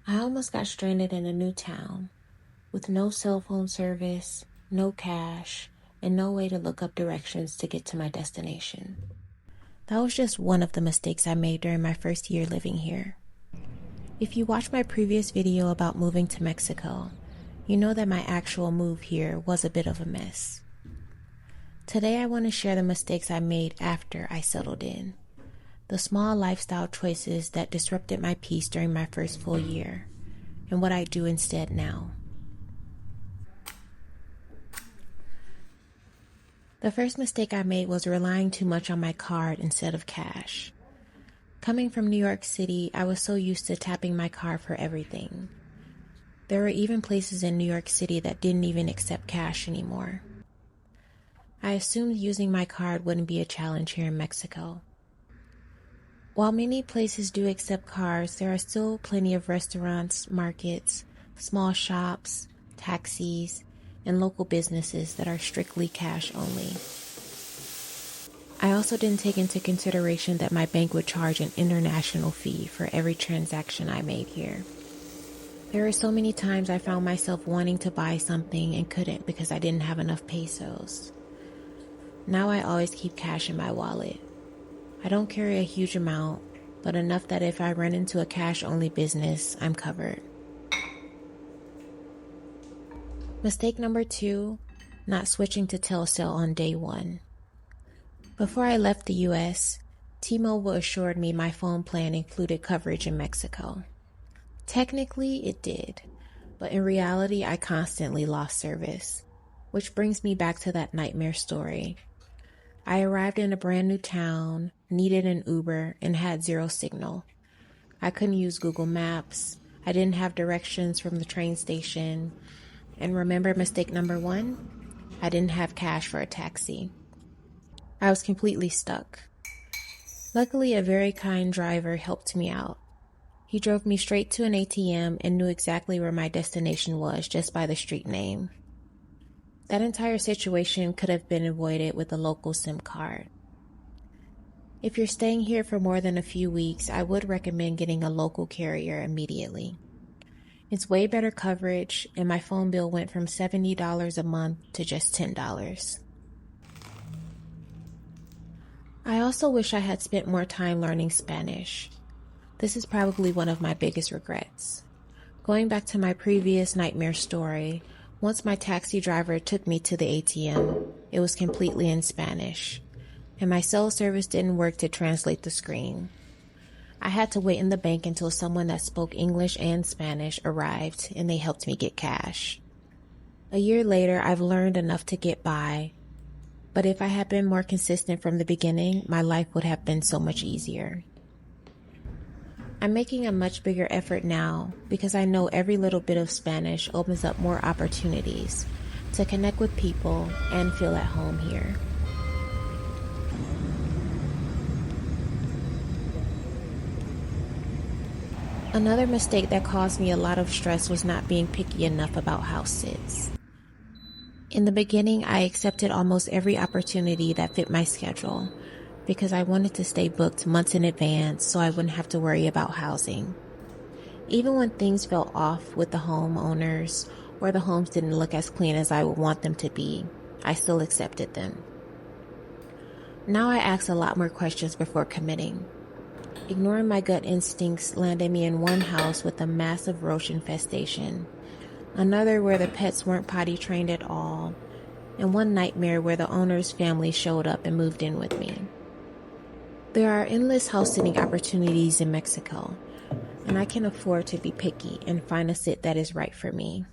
I almost got stranded in a new town with no cell phone service, no cash, and no way to look up directions to get to my destination. That was just one of the mistakes I made during my first year living here. If you watched my previous video about moving to Mexico, you know that my actual move here was a bit of a mess. Today I want to share the mistakes I made after I settled in. The small lifestyle choices that disrupted my peace during my first full year, and what I do instead now. The first mistake I made was relying too much on my card instead of cash. Coming from New York City, I was so used to tapping my card for everything. There were even places in New York City that didn't even accept cash anymore. I assumed using my card wouldn't be a challenge here in Mexico. While many places do accept cards, there are still plenty of restaurants, markets, small shops, taxis, and local businesses that are strictly cash only. I also didn't take into consideration that my bank would charge an international fee for every transaction I made here. There were so many times I found myself wanting to buy something and couldn't because I didn't have enough pesos. Now I always keep cash in my wallet. I don't carry a huge amount, but enough that if I run into a cash-only business, I'm covered. Mistake number 2, not switching to Telcel on day 1. Before I left the US, T-Mobile assured me my phone plan included coverage in Mexico. Technically, it did, but in reality, I constantly lost service, which brings me back to that nightmare story. I arrived in a brand new town, needed an Uber, and had zero signal. I couldn't use Google Maps. I didn't have directions from the train station. And remember mistake number 1? I didn't have cash for a taxi. I was completely stuck. Luckily, a very kind driver helped me out. He drove me straight to an ATM and knew exactly where my destination was just by the street name. That entire situation could have been avoided with a local SIM card. If you're staying here for more than a few weeks, I would recommend getting a local carrier immediately. It's way better coverage, and my phone bill went from $70 a month to just $10. I also wish I had spent more time learning Spanish. This is probably one of my biggest regrets. Going back to my previous nightmare story, once my taxi driver took me to the ATM, it was completely in Spanish, and my cell service didn't work to translate the screen. I had to wait in the bank until someone that spoke English and Spanish arrived, and they helped me get cash. A year later, I've learned enough to get by, but if I had been more consistent from the beginning, my life would have been so much easier. I'm making a much bigger effort now because I know every little bit of Spanish opens up more opportunities to connect with people and feel at home here. Another mistake that caused me a lot of stress was not being picky enough about house sits. In the beginning, I accepted almost every opportunity that fit my schedule because I wanted to stay booked months in advance so I wouldn't have to worry about housing. Even when things felt off with the homeowners or the homes didn't look as clean as I would want them to be, I still accepted them. Now I ask a lot more questions before committing. Ignoring my gut instincts landed me in one house with a massive roach infestation, another where the pets weren't potty trained at all, and one nightmare where the owner's family showed up and moved in with me. There are endless house sitting opportunities in Mexico, and I can afford to be picky and find a sit that is right for me.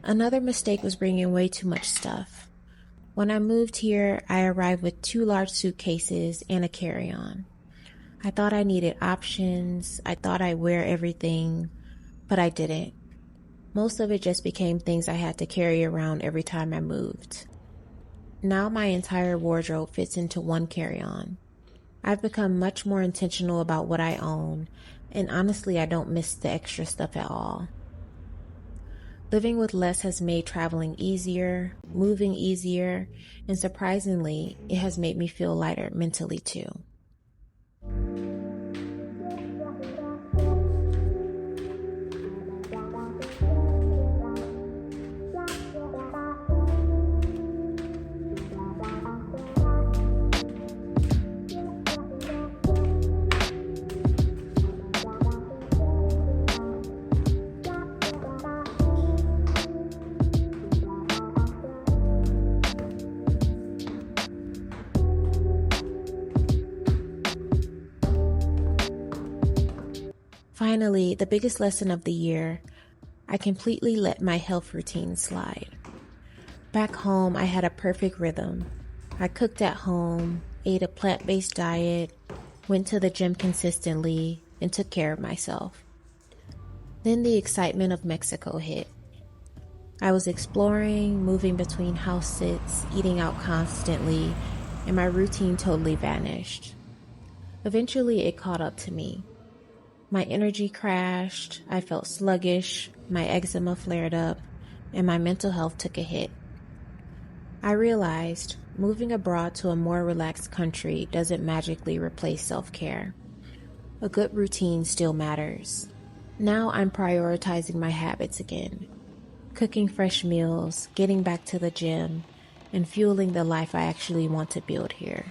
Another mistake was bringing way too much stuff. When I moved here, I arrived with 2 large suitcases and a carry-on. I thought I needed options. I thought I'd wear everything, but I didn't. Most of it just became things I had to carry around every time I moved. Now my entire wardrobe fits into one carry-on. I've become much more intentional about what I own, and honestly, I don't miss the extra stuff at all. Living with less has made traveling easier, moving easier, and surprisingly, it has made me feel lighter mentally too. Finally, the biggest lesson of the year, I completely let my health routine slide. Back home, I had a perfect rhythm. I cooked at home, ate a plant-based diet, went to the gym consistently, and took care of myself. Then the excitement of Mexico hit. I was exploring, moving between house sits, eating out constantly, and my routine totally vanished. Eventually, it caught up to me. My energy crashed, I felt sluggish, my eczema flared up, and my mental health took a hit. I realized moving abroad to a more relaxed country doesn't magically replace self-care. A good routine still matters. Now I'm prioritizing my habits again, cooking fresh meals, getting back to the gym, and fueling the life I actually want to build here.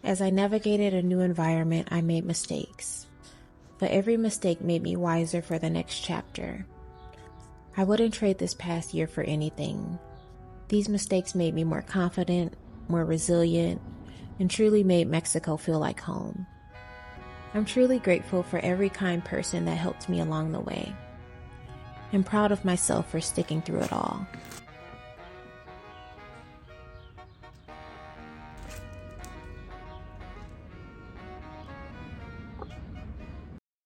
As I navigated a new environment, I made mistakes. But every mistake made me wiser for the next chapter. I wouldn't trade this past year for anything. These mistakes made me more confident, more resilient, and truly made Mexico feel like home. I'm truly grateful for every kind person that helped me along the way. I'm proud of myself for sticking through it all.